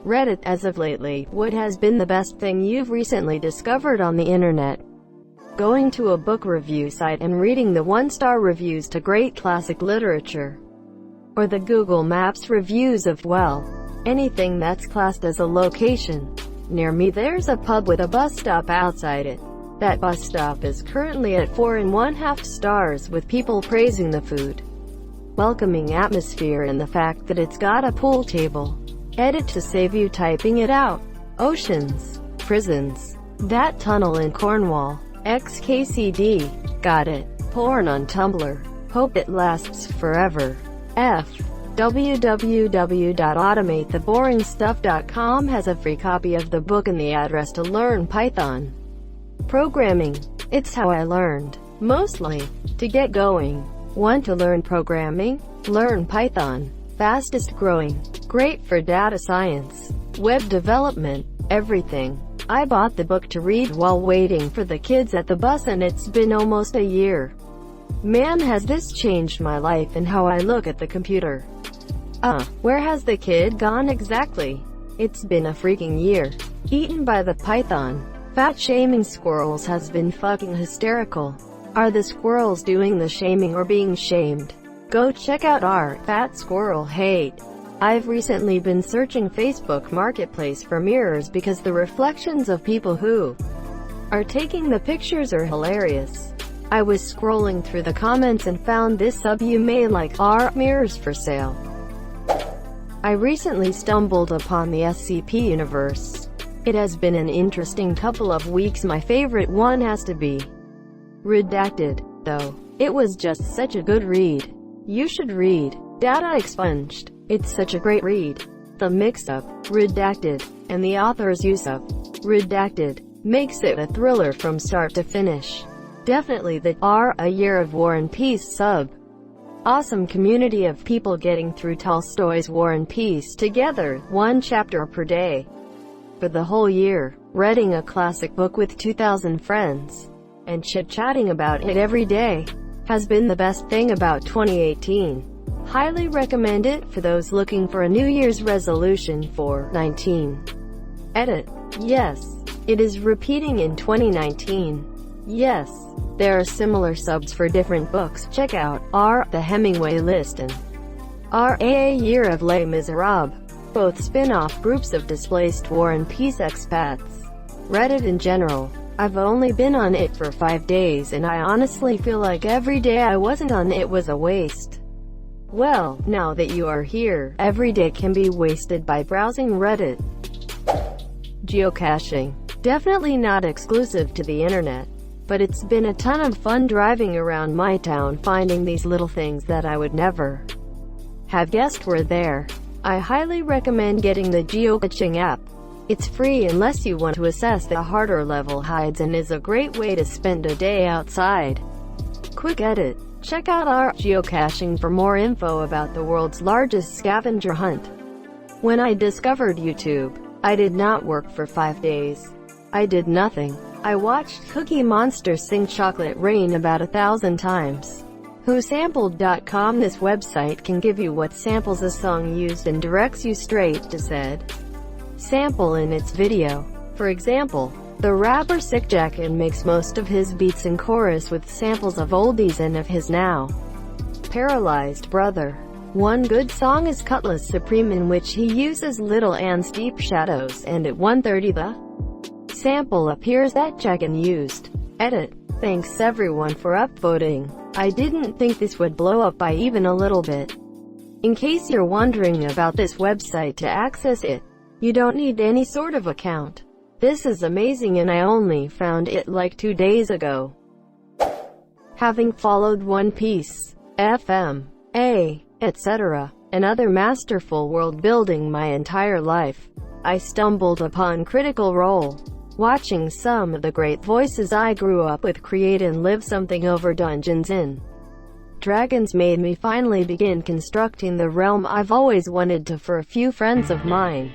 Reddit as of lately. What has been the best thing you've recently discovered on the internet? Going to a book review site and reading the one-star reviews to great classic literature. Or the Google Maps reviews of, well, anything that's classed as a location. Near me there's a pub with a bus stop outside it. That bus stop is currently at 4.5 stars with people praising the food, welcoming atmosphere, and the fact that it's got a pool table. Edit to save you typing it out. Oceans. Prisons. That tunnel in Cornwall. XKCD. Got it. Porn on Tumblr. Hope it lasts forever. F. www.automatetheboringstuff.com has a free copy of the book and the address to learn Python programming. It's how I learned. Mostly. To get going. Want to learn programming? Learn Python. Fastest growing. Great for data science, web development, everything. I bought the book to read while waiting for the kids at the bus, and it's been almost a year. Man, has this changed my life and how I look at the computer. Where has the kid gone exactly? It's been a freaking year. Eaten by the python. Fat shaming squirrels has been fucking hysterical. Are the squirrels doing the shaming or being shamed? Go check out our Fat Squirrel Hate. I've recently been searching Facebook Marketplace for mirrors because the reflections of people who are taking the pictures are hilarious. I was scrolling through the comments and found this sub you may like, are mirrors for sale. I recently stumbled upon the SCP universe. It has been an interesting couple of weeks. My favorite one has to be Redacted, though. It was just such a good read. You should read Data Expunged. It's such a great read. The mix-up, Redacted, and the author's use of Redacted makes it a thriller from start to finish. Definitely the A Year of War and Peace sub. Awesome community of people getting through Tolstoy's War and Peace together, one chapter per day. For the whole year, reading a classic book with 2,000 friends, and chit-chatting about it every day, has been the best thing about 2018. Highly recommend it for those looking for a New Year's resolution for 19. Edit. Yes. It is repeating in 2019. Yes. There are similar subs for different books. Check out The Hemingway List and A Year of Les Miserables. Both spin-off groups of displaced War and Peace expats. Reddit in general. I've only been on it for 5 days, and I honestly feel like every day I wasn't on it was a waste. Well, now that you are here, every day can be wasted by browsing Reddit. Geocaching. Definitely not exclusive to the internet, but it's been a ton of fun driving around my town finding these little things that I would never have guessed were there. I highly recommend getting the geocaching app. It's free unless you want to assess the harder level hides, and is a great way to spend a day outside. Quick edit. Check out our geocaching for more info about the world's largest scavenger hunt. When I discovered YouTube, I did not work for 5 days. I did nothing. I watched Cookie Monster sing Chocolate Rain about 1,000 times. WhoSampled.com. This website can give you what samples a song used and directs you straight to said sample in its video. For example, the rapper Sick Jacket makes most of his beats and chorus with samples of oldies and of his now paralyzed brother. One good song is Cutlass Supreme, in which he uses Little Anne's Deep Shadows, and at 1:30 the sample appears that Jacket used. Edit. Thanks everyone for upvoting. I didn't think this would blow up by even a little bit. In case you're wondering about this website to access it, you don't need any sort of account. This is amazing, and I only found it like 2 days ago. Having followed One Piece, FMA, etc., and other masterful world building my entire life, I stumbled upon Critical Role. Watching some of the great voices I grew up with create and live something over Dungeons & Dragons made me finally begin constructing the realm I've always wanted to for a few friends of mine.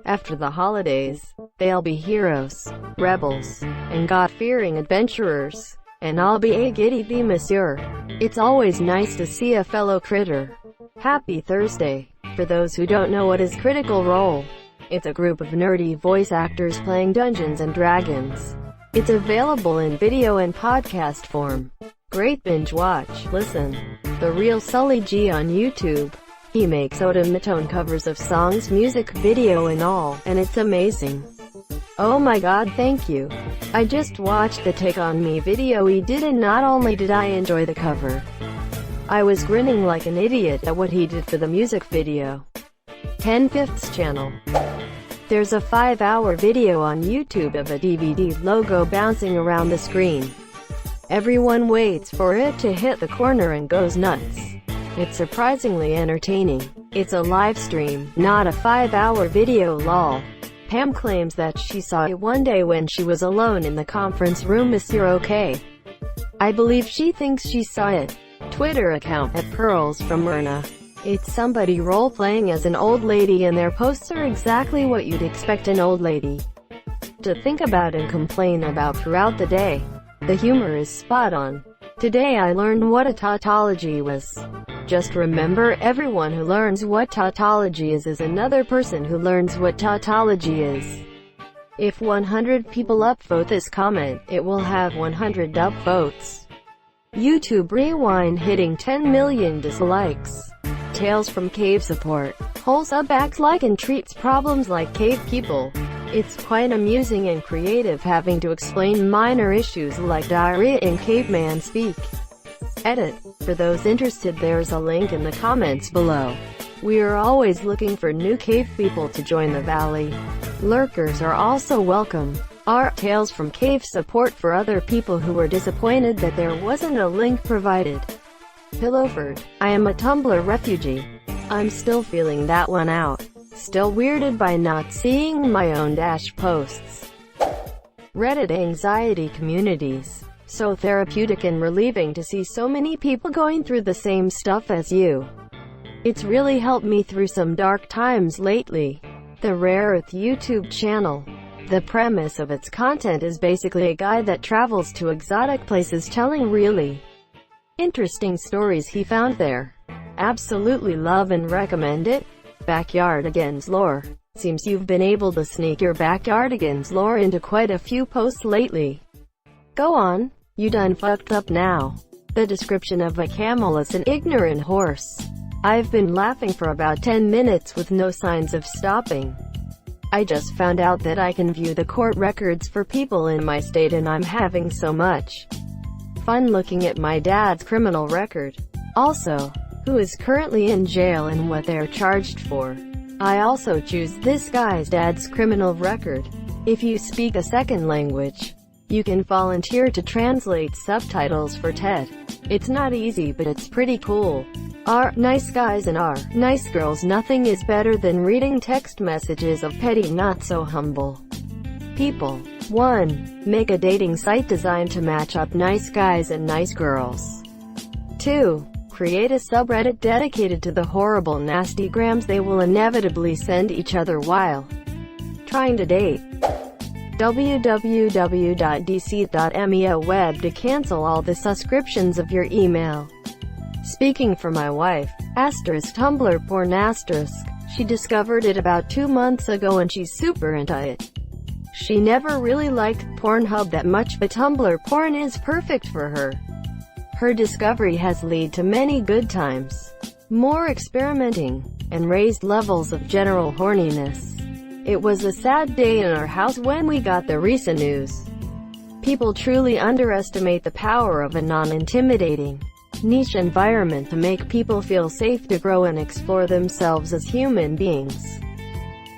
After the holidays, they'll be heroes, rebels, and God-fearing adventurers, and I'll be a giddy the monsieur. It's always nice to see a fellow critter. Happy Thursday. For those who don't know what is Critical Role, It's a group of nerdy voice actors playing Dungeons and Dragons. It's available in video and podcast form. Great binge watch. Listen. The Real Sully G on YouTube. He makes automaton covers of songs, music video and all, and it's amazing. Oh my god, thank you. I just watched the Take On Me video he did, and not only did I enjoy the cover, I was grinning like an idiot at what he did for the music video. 10/5 channel. There's a 5-hour video on YouTube of a DVD logo bouncing around the screen. Everyone waits for it to hit the corner and goes nuts. It's surprisingly entertaining. It's a live stream, not a 5-hour video lol. Pam claims that she saw it one day when she was alone in the conference room. Is you're okay? I believe she thinks she saw it. Twitter account @Pearls from Myrna. It's somebody role-playing as an old lady, and their posts are exactly what you'd expect an old lady to think about and complain about throughout the day. The humor is spot on. Today I learned what a tautology was. Just remember, everyone who learns what tautology is another person who learns what tautology is. If 100 people upvote this comment, it will have 100 upvotes. YouTube Rewind hitting 10 million dislikes. Tales from Cave support. Whole sub acts like and treats problems like cave people. It's quite amusing and creative having to explain minor issues like diarrhea in caveman speak. Edit. For those interested, there's a link in the comments below. We are always looking for new cave people to join the valley. Lurkers are also welcome. Our Tales from Cave support for other people who were disappointed that there wasn't a link provided. Pillowford. I am a Tumblr refugee. I'm still feeling that one out. Still weirded by not seeing my own posts. Reddit anxiety communities. So therapeutic and relieving to see so many people going through the same stuff as you. It's really helped me through some dark times lately. The Rare Earth YouTube channel. The premise of its content is basically a guy that travels to exotic places telling really interesting stories he found there. Absolutely love and recommend it. Backyardigans lore. Seems you've been able to sneak your Backyardigans lore into quite a few posts lately. Go on, you done fucked up now. The description of a camel is an ignorant horse. I've been laughing for about 10 minutes with no signs of stopping. I just found out that I can view the court records for people in my state, and I'm having so much fun looking at my dad's criminal record. Also, who is currently in jail and what they're charged for. I also choose this guy's dad's criminal record. If you speak a second language, you can volunteer to translate subtitles for TED. It's not easy, but it's pretty cool. Our nice guys and our nice girls, nothing is better than reading text messages of petty, not so humble people. 1. Make a dating site designed to match up nice guys and nice girls. 2. Create a subreddit dedicated to the horrible nasty grams they will inevitably send each other while trying to date. www.dc.me web to cancel all the subscriptions of your email. Speaking for my wife, *Tumblr porn*. She discovered it about 2 months ago and she's super into it. She never really liked Pornhub that much, but Tumblr porn is perfect for her. Her discovery has led to many good times, more experimenting, and raised levels of general horniness. It was a sad day in our house when we got the recent news. People truly underestimate the power of a non-intimidating, niche environment to make people feel safe to grow and explore themselves as human beings.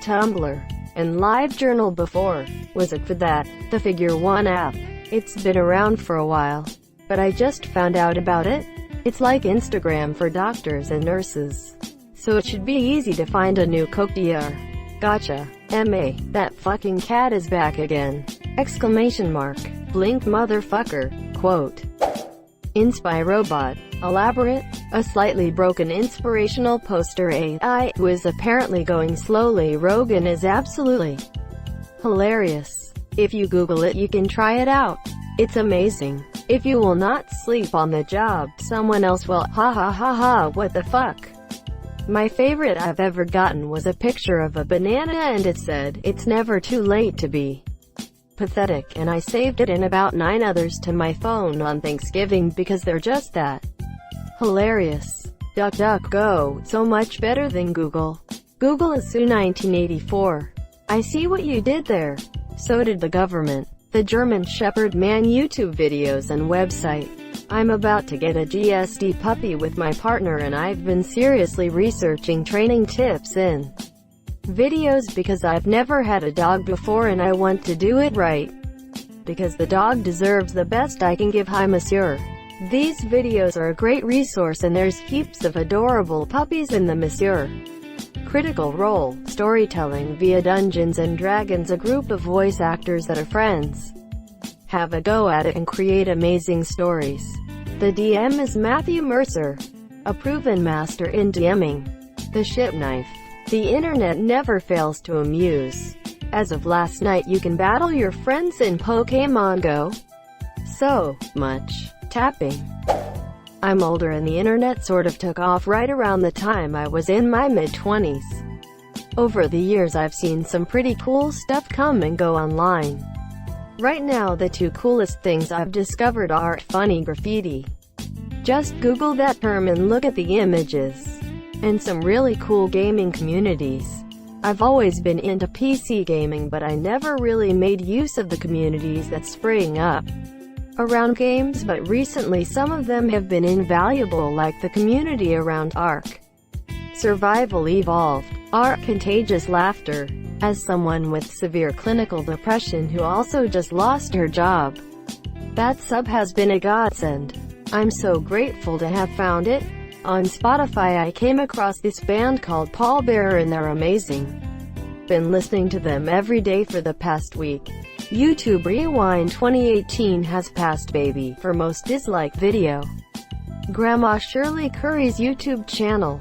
Tumblr and LiveJournal before was it for that. The Figure One app. It's been around for a while, but I just found out about it. It's like Instagram for doctors and nurses, so it should be easy to find a new cookdear. Gotcha. MA, that fucking cat is back again! Exclamation mark. Blink motherfucker. Quote. Inspirobot. Elaborate. A slightly broken inspirational poster AI who is apparently going slowly rogue and is absolutely hilarious. If you Google it, you can try it out. It's amazing. If you will not sleep on the job, someone else will. Ha ha ha ha, what the fuck? My favorite I've ever gotten was a picture of a banana and it said, "It's never too late to be pathetic," and I saved it and about 9 others to my phone on Thanksgiving because they're just that hilarious. DuckDuckGo, so much better than Google. Google is Sue 1984. I see what you did there. So did the government. The German Shepherd Man YouTube videos and website. I'm about to get a GSD puppy with my partner and I've been seriously researching training tips in videos because I've never had a dog before and I want to do it right. Because the dog deserves the best I can give. Hi monsieur. These videos are a great resource and there's heaps of adorable puppies in the monsieur. Critical Role, storytelling via Dungeons and Dragons. A group of voice actors that are friends have a go at it and create amazing stories. The DM is Matthew Mercer, a proven master in DMing. The Ship Knife. The internet never fails to amuse. As of last night you can battle your friends in Pokémon Go. So much tapping. I'm older and the internet sort of took off right around the time I was in my mid-20s. Over the years I've seen some pretty cool stuff come and go online. Right now the two coolest things I've discovered are funny graffiti. Just Google that term and look at the images. And some really cool gaming communities. I've always been into PC gaming but I never really made use of the communities that spring up around games, but recently some of them have been invaluable, like the community around Ark Survival Evolved, Ark Contagious Laughter. As someone with severe clinical depression who also just lost her job, that sub has been a godsend. I'm so grateful to have found it. On Spotify I came across this band called Paul Bearer and they're amazing. Been listening to them every day for the past week. YouTube Rewind 2018 has passed Baby for most disliked video. Grandma Shirley Curry's YouTube channel.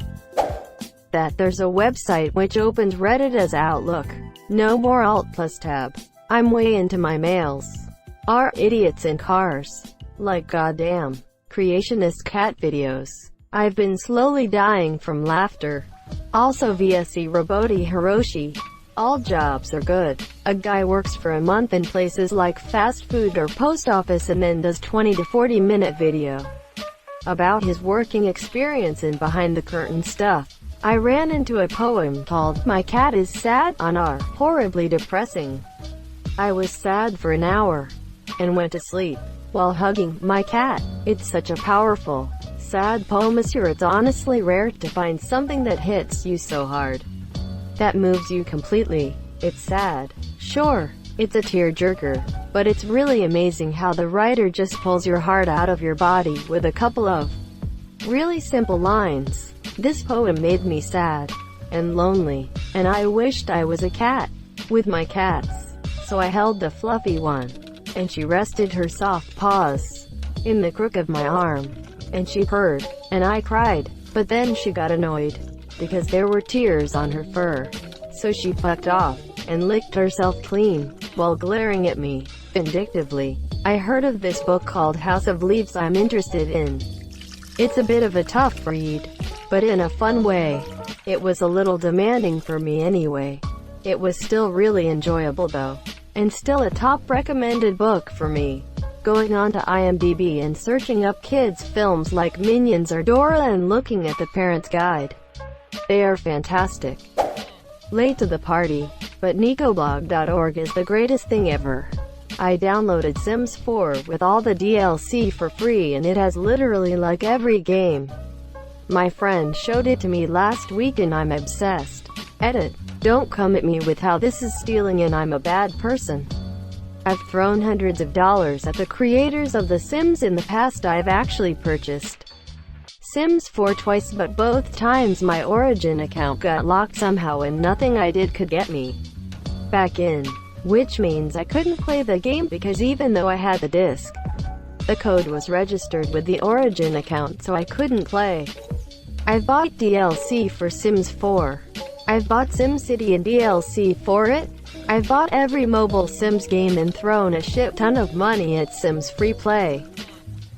That there's a website which opened Reddit as Outlook. No more Alt plus Tab. I'm way into my mails. Are idiots in cars. Like goddamn. Creationist cat videos. I've been slowly dying from laughter. Also VSE Roboti Hiroshi. All jobs are good. A guy works for a month in places like fast food or post office and then does 20 to 40 minute video about his working experience and behind the curtain stuff. I ran into a poem called "My Cat is Sad" on R. Horribly depressing. I was sad for an hour and went to sleep while hugging my cat. It's such a powerful, sad poem. It's honestly rare to find something that hits you so hard, that moves you completely. It's sad. Sure, it's a tearjerker, but it's really amazing how the writer just pulls your heart out of your body with a couple of really simple lines. This poem made me sad and lonely, and I wished I was a cat with my cats. So I held the fluffy one, and she rested her soft paws in the crook of my arm, and she purred, and I cried, but then she got annoyed because there were tears on her fur. So she fucked off and licked herself clean while glaring at me vindictively. I heard of this book called House of Leaves I'm interested in. It's a bit of a tough read, but in a fun way. It was a little demanding for me anyway. It was still really enjoyable though, and still a top recommended book for me. Going on to IMDb and searching up kids films like Minions or Dora and looking at the Parent's Guide. They are fantastic. Late to the party, but nicoblog.org is the greatest thing ever. I downloaded Sims 4 with all the DLC for free and it has literally like every game. My friend showed it to me last week and I'm obsessed. Edit. Don't come at me with how this is stealing and I'm a bad person. I've thrown hundreds of dollars at the creators of The Sims in the past. I've actually purchased Sims 4 twice, but both times my Origin account got locked somehow and nothing I did could get me back in. Which means I couldn't play the game because even though I had the disc, the code was registered with the Origin account, so I couldn't play. I've bought DLC for Sims 4. I've bought SimCity and DLC for it. I've bought every mobile Sims game and thrown a shit ton of money at Sims Free Play.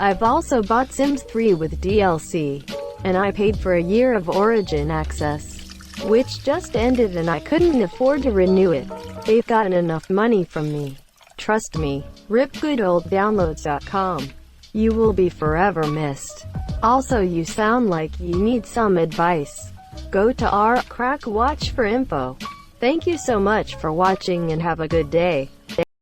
I've also bought Sims 3 with DLC. and I paid for a year of Origin access, which just ended and I couldn't afford to renew it. They've gotten enough money from me. Trust me. RipGoodOldDownloads.com. You will be forever missed. Also, you sound like you need some advice. Go to our Crack Watch for info. Thank you so much for watching and have a good day.